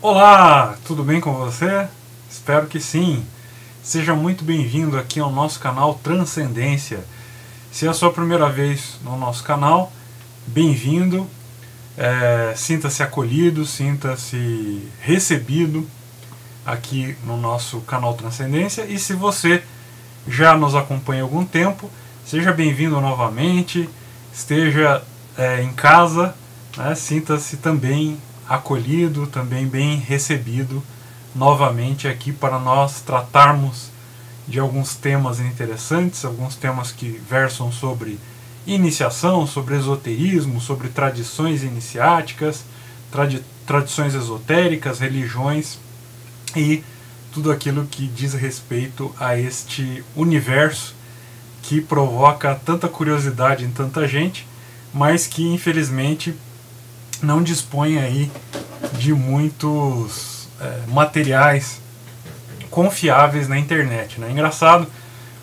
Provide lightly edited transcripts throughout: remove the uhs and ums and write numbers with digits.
Olá, tudo bem com você? Espero que sim. Seja muito bem-vindo aqui ao nosso canal Transcendência. Se é a sua primeira vez no nosso canal, bem-vindo. Sinta-se acolhido, sinta-se recebido aqui no nosso canal Transcendência. E se você já nos acompanha há algum tempo, seja bem-vindo novamente, esteja em casa, né? Sinta-se também acolhido, também bem recebido novamente aqui para nós tratarmos de alguns temas interessantes, alguns temas que versam sobre iniciação, sobre esoterismo, sobre tradições iniciáticas, tradições esotéricas, religiões e tudo aquilo que diz respeito a este universo que provoca tanta curiosidade em tanta gente, mas que infelizmente não dispõe aí de muitos materiais confiáveis na internet, né? É engraçado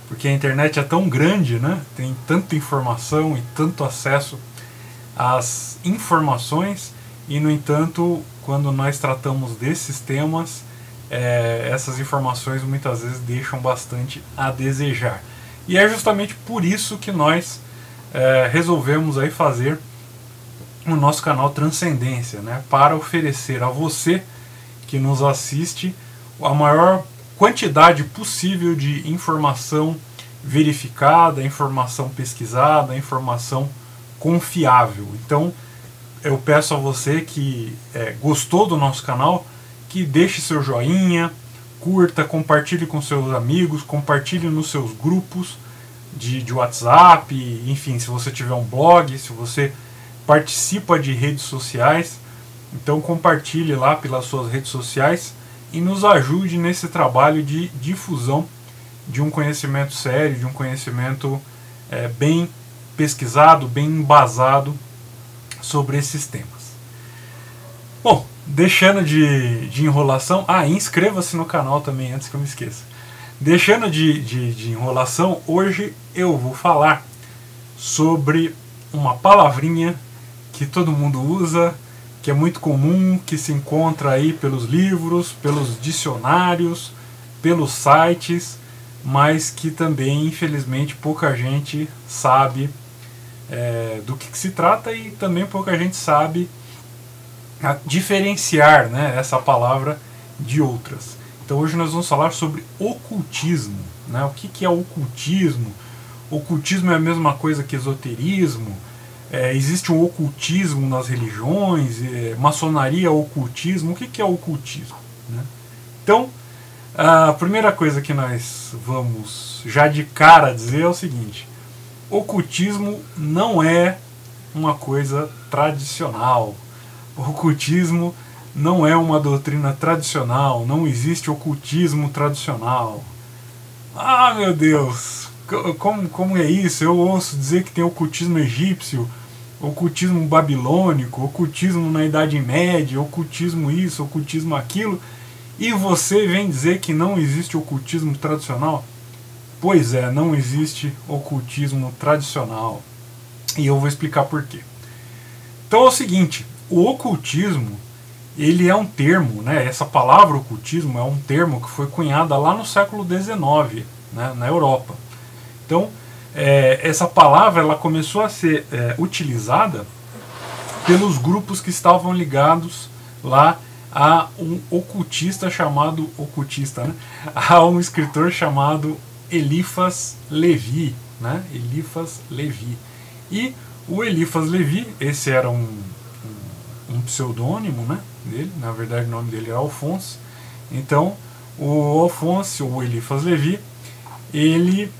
porque a internet é tão grande, né? Tem tanta informação e tanto acesso às informações e, no entanto, quando nós tratamos desses temas, essas informações muitas vezes deixam bastante a desejar. E é justamente por isso que nós resolvemos aí fazer o nosso canal Transcendência, né, para oferecer a você que nos assiste a maior quantidade possível de informação verificada, informação pesquisada, informação confiável. Então eu peço a você que gostou do nosso canal, que deixe seu joinha, curta, compartilhe com seus amigos, compartilhe nos seus grupos de WhatsApp, enfim, se você tiver um blog, se você participa de redes sociais, então compartilhe lá pelas suas redes sociais e nos ajude nesse trabalho de difusão de um conhecimento sério, de um conhecimento bem pesquisado, bem embasado sobre esses temas. Bom, deixando de enrolação, inscreva-se no canal também antes que eu me esqueça. Deixando de enrolação, hoje eu vou falar sobre uma palavrinha que todo mundo usa, que é muito comum, que se encontra aí pelos livros, pelos dicionários, pelos sites, mas que também, infelizmente, pouca gente sabe do que se trata e também pouca gente sabe diferenciar, né, essa palavra de outras. Então hoje nós vamos falar sobre ocultismo, né? O que é ocultismo? Ocultismo é a mesma coisa que esoterismo? Existe um ocultismo nas religiões, maçonaria, ocultismo. O que é ocultismo, né? Então, a primeira coisa que nós vamos já de cara dizer é o seguinte: ocultismo não é uma coisa tradicional. O ocultismo não é uma doutrina tradicional, não existe ocultismo tradicional. Ah, meu Deus! Como é isso? Eu ouço dizer que tem ocultismo egípcio, ocultismo babilônico, ocultismo na Idade Média, ocultismo isso, ocultismo aquilo, e você vem dizer que não existe ocultismo tradicional? Pois é, não existe ocultismo tradicional. E eu vou explicar por quê. Então é o seguinte, o ocultismo, ele é um termo, né, essa palavra ocultismo é um termo que foi cunhada lá no século XIX, né, na Europa. Então, essa palavra ela começou a ser utilizada pelos grupos que estavam ligados lá a um ocultista chamado, a um escritor chamado Eliphas Levi, né? Eliphas Levi. E o Eliphas Levi, esse era um pseudônimo, né, dele, na verdade o nome dele era Alphonse. Então, o Alphonse, ou Eliphas Levi, ele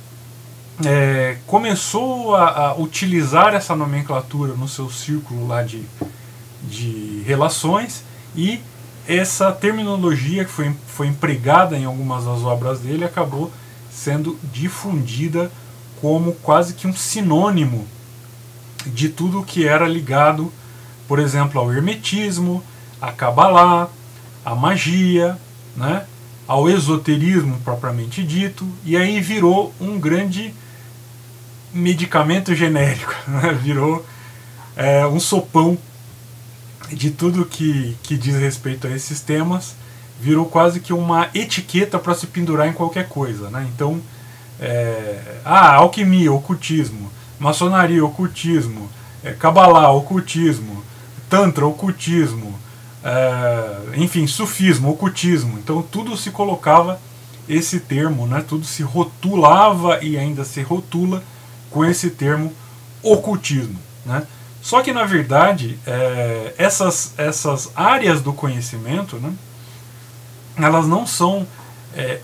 começou a utilizar essa nomenclatura no seu círculo lá de relações, e essa terminologia que foi empregada em algumas das obras dele acabou sendo difundida como quase que um sinônimo de tudo que era ligado, por exemplo, ao hermetismo, à Kabbalah, à magia, né, ao esoterismo propriamente dito, e aí virou um grande medicamento genérico, né? Virou um sopão de tudo que diz respeito a esses temas virou quase que uma etiqueta para se pendurar em qualquer coisa, né? Então, alquimia, ocultismo, maçonaria, ocultismo, cabalá, ocultismo, tantra, ocultismo, enfim, sufismo, ocultismo. Então tudo se colocava esse termo, né? Tudo se rotulava e ainda se rotula com esse termo ocultismo, né? Só que na verdade essas áreas do conhecimento, né, elas não são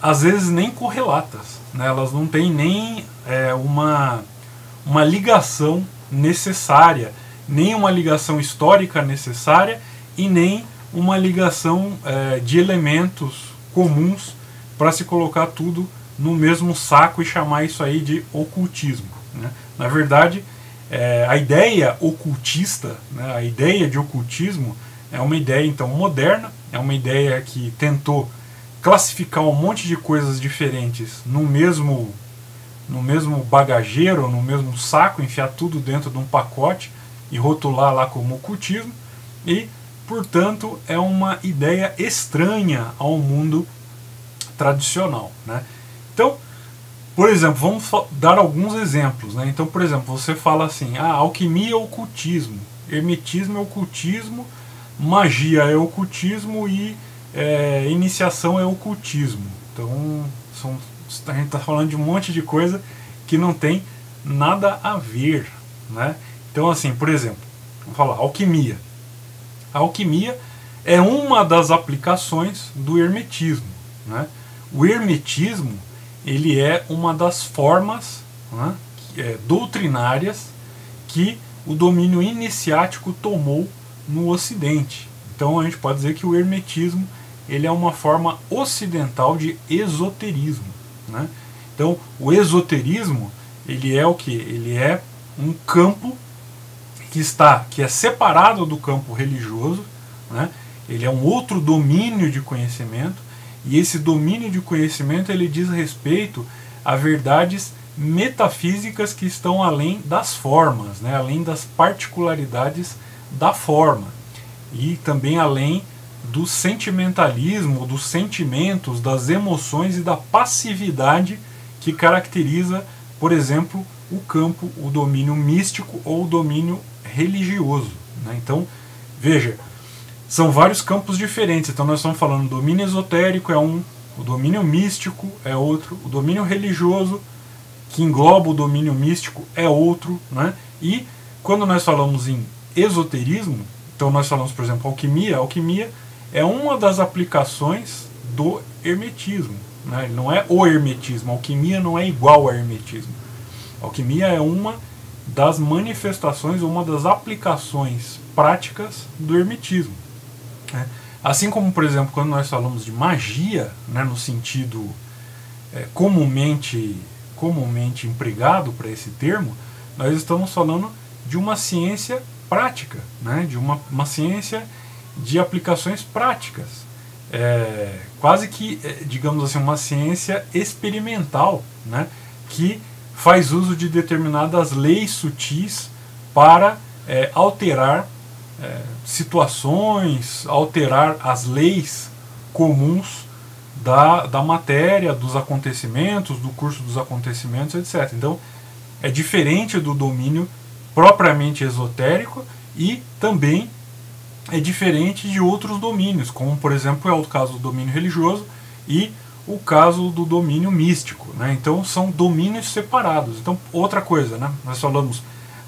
às vezes nem correlatas, né? Elas não têm nem uma ligação necessária, nem uma ligação histórica necessária e nem uma ligação de elementos comuns para se colocar tudo no mesmo saco e chamar isso aí de ocultismo, né? Na verdade, a ideia ocultista, né, a ideia de ocultismo é uma ideia então moderna, é uma ideia que tentou classificar um monte de coisas diferentes no mesmo bagageiro, no mesmo saco, enfiar tudo dentro de um pacote e rotular lá como ocultismo, e, portanto, é uma ideia estranha ao mundo tradicional, né? Então, por exemplo, vamos dar alguns exemplos, né? Então, por exemplo, você fala assim, alquimia é ocultismo, hermetismo é ocultismo, magia é ocultismo e iniciação é ocultismo. Então, a gente está falando de um monte de coisa que não tem nada a ver, né? Então, assim, por exemplo, vamos falar alquimia. A alquimia é uma das aplicações do hermetismo, né? O hermetismo, ele é uma das formas, né, doutrinárias que o domínio iniciático tomou no Ocidente. Então a gente pode dizer que o hermetismo ele é uma forma ocidental de esoterismo, né? Então o esoterismo ele é o que? Ele é um campo que é separado do campo religioso, né? Ele é um outro domínio de conhecimento, e esse domínio de conhecimento ele diz respeito a verdades metafísicas que estão além das formas, né? Além das particularidades da forma, e também além do sentimentalismo, dos sentimentos, das emoções e da passividade que caracteriza, por exemplo, o campo, o domínio místico ou o domínio religioso, né? Então, veja, são vários campos diferentes. Então nós estamos falando do domínio esotérico é um, o domínio místico é outro, o domínio religioso, que engloba o domínio místico, é outro, né? E quando nós falamos em esoterismo, então nós falamos, por exemplo, alquimia. Alquimia é uma das aplicações do hermetismo, né? Não é o hermetismo, a alquimia não é igual ao hermetismo. A alquimia é uma das manifestações, uma das aplicações práticas do hermetismo. Assim como, por exemplo, quando nós falamos de magia, né, no sentido comumente empregado para esse termo, nós estamos falando de uma ciência prática, né, de uma ciência de aplicações práticas, quase que, digamos assim, uma ciência experimental, né, que faz uso de determinadas leis sutis para alterar situações, alterar as leis comuns da matéria, dos acontecimentos, do curso dos acontecimentos, etc. Então, é diferente do domínio propriamente esotérico e também é diferente de outros domínios, como, por exemplo, é o caso do domínio religioso e o caso do domínio místico, né? Então, são domínios separados. Então, outra coisa, né? Nós falamos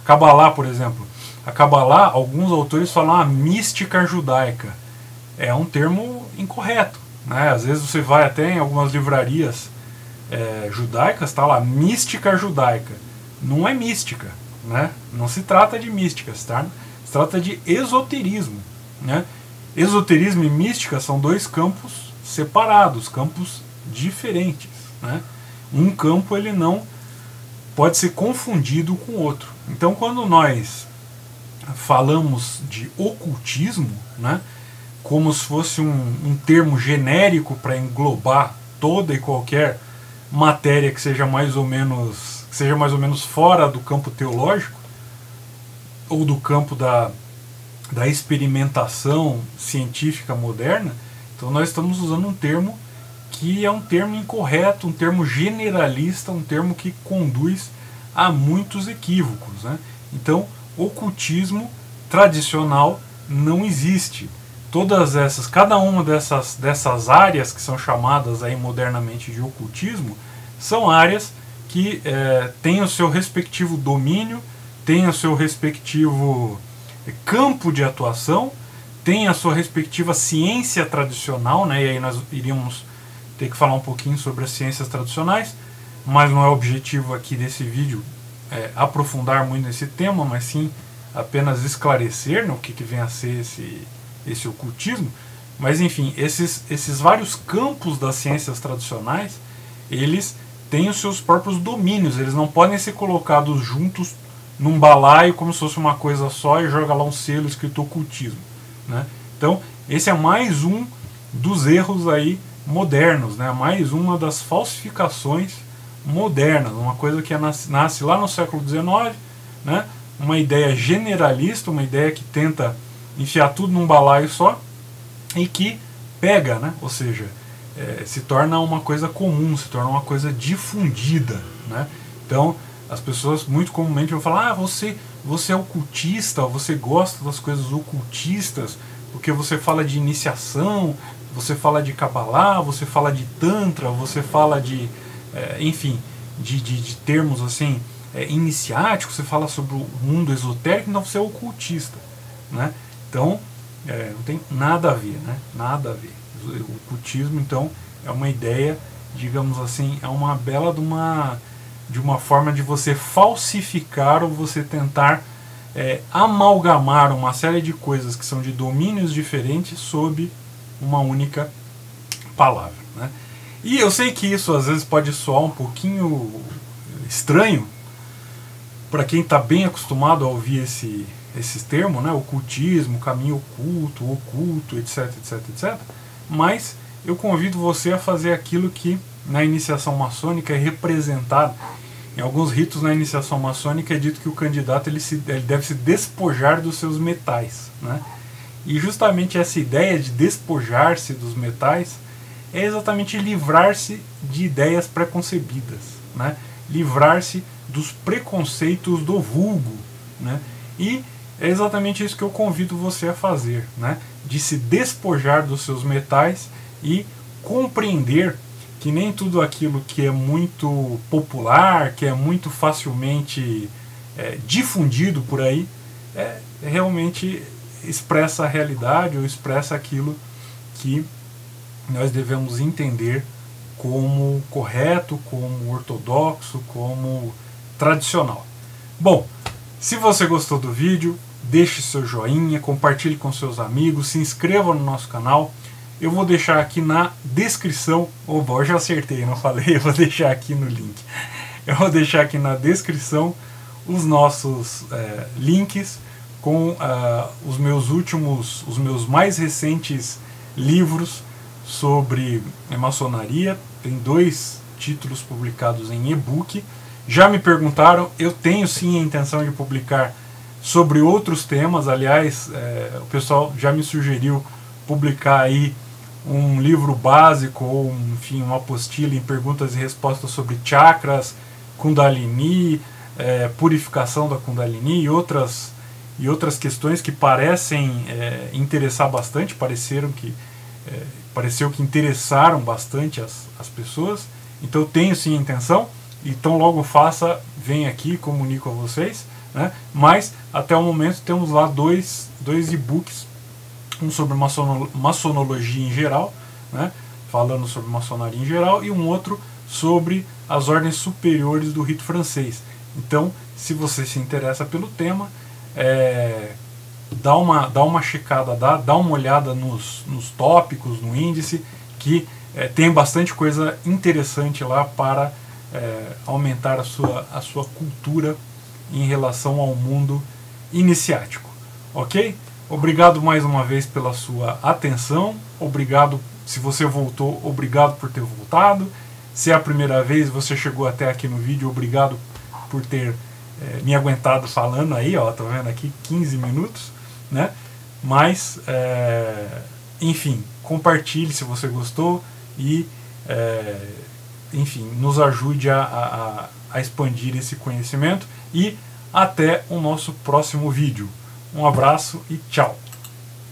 Cabalá, por exemplo. A Cabalá, alguns autores falam a mística judaica. É um termo incorreto, né? Às vezes você vai até em algumas livrarias judaicas, está lá, mística judaica. Não é mística, né? Não se trata de mística, se trata de esoterismo, né? Esoterismo e mística são dois campos separados, campos diferentes, né? Um campo ele não pode ser confundido com o outro. Então, quando nós falamos de ocultismo, né, como se fosse um termo genérico para englobar toda e qualquer matéria que seja mais ou menos fora do campo teológico ou do campo da experimentação científica moderna, então nós estamos usando um termo que é um termo incorreto, um termo generalista, um termo que conduz a muitos equívocos, né? Então, ocultismo tradicional não existe. Cada uma dessas áreas que são chamadas aí modernamente de ocultismo são áreas que têm o seu respectivo domínio, têm o seu respectivo campo de atuação, têm a sua respectiva ciência tradicional, né? E aí nós iríamos ter que falar um pouquinho sobre as ciências tradicionais, mas não é o objetivo aqui desse vídeo aprofundar muito nesse tema, mas sim apenas esclarecer, né, o que vem a ser esse ocultismo. Mas enfim, esses vários campos das ciências tradicionais, eles têm os seus próprios domínios, eles não podem ser colocados juntos num balaio como se fosse uma coisa só e joga lá um selo escrito ocultismo, né? Então esse é mais um dos erros aí modernos, né? Mais uma das falsificações modernas, uma coisa que nasce lá no século XIX, né? Uma ideia generalista, uma ideia que tenta enfiar tudo num balaio só e que pega, né? Ou seja, se torna uma coisa comum, se torna uma coisa difundida, né? Então as pessoas muito comumente vão falar: você é ocultista, você gosta das coisas ocultistas porque você fala de iniciação, você fala de Kabbalah, você fala de Tantra, você fala de, enfim, de termos assim, iniciáticos, você fala sobre o mundo esotérico, então você é ocultista, né? Então, não tem nada a ver, né? Nada a ver. O ocultismo, então, é uma ideia, digamos assim, é uma bela de uma forma de você falsificar ou você tentar amalgamar uma série de coisas que são de domínios diferentes sob uma única palavra, né? E eu sei que isso às vezes pode soar um pouquinho estranho para quem está bem acostumado a ouvir esses termos, né? Ocultismo, caminho oculto, etc, etc, etc. Mas eu convido você a fazer aquilo que na iniciação maçônica é representado. Em alguns ritos na iniciação maçônica é dito que o candidato ele deve se despojar dos seus metais, né? E justamente essa ideia de despojar-se dos metais é exatamente livrar-se de ideias preconcebidas, né? Livrar-se dos preconceitos do vulgo, né? E é exatamente isso que eu convido você a fazer, né? De se despojar dos seus metais e compreender que nem tudo aquilo que é muito popular, que é muito facilmente difundido por aí, realmente expressa a realidade ou expressa aquilo que nós devemos entender como correto, como ortodoxo, como tradicional. Bom, se você gostou do vídeo, deixe seu joinha, compartilhe com seus amigos, se inscreva no nosso canal. Eu vou deixar aqui na descrição, eu já acertei, não falei, eu vou deixar aqui no link. Eu vou deixar aqui na descrição os nossos links com os meus mais recentes livros sobre maçonaria. Tem 2 títulos publicados em e-book. Já me perguntaram, eu tenho sim a intenção de publicar sobre outros temas. Aliás, o pessoal já me sugeriu publicar aí um livro básico ou enfim, uma apostila em perguntas e respostas sobre chakras, Kundalini, purificação da Kundalini e outras questões que parecem interessar bastante, pareceu que interessaram bastante as pessoas. Então eu tenho sim a intenção, então logo faça, vem aqui e comunico a vocês, né? Mas até o momento temos lá dois e-books, um sobre maçonologia em geral, né? Falando sobre maçonaria em geral, e um outro sobre as ordens superiores do rito francês. Então, se você se interessa pelo tema, dá uma checada, dá uma olhada nos tópicos, no índice, que tem bastante coisa interessante lá para aumentar a sua cultura em relação ao mundo iniciático. Ok? Obrigado mais uma vez pela sua atenção. Obrigado, se você voltou, obrigado por ter voltado. Se é a primeira vez, você chegou até aqui no vídeo, obrigado por ter me aguentado falando aí, ó, tá vendo aqui, 15 minutos, né? Mas, enfim, compartilhe se você gostou e, enfim, nos ajude a expandir esse conhecimento. E até o nosso próximo vídeo. Um abraço e tchau!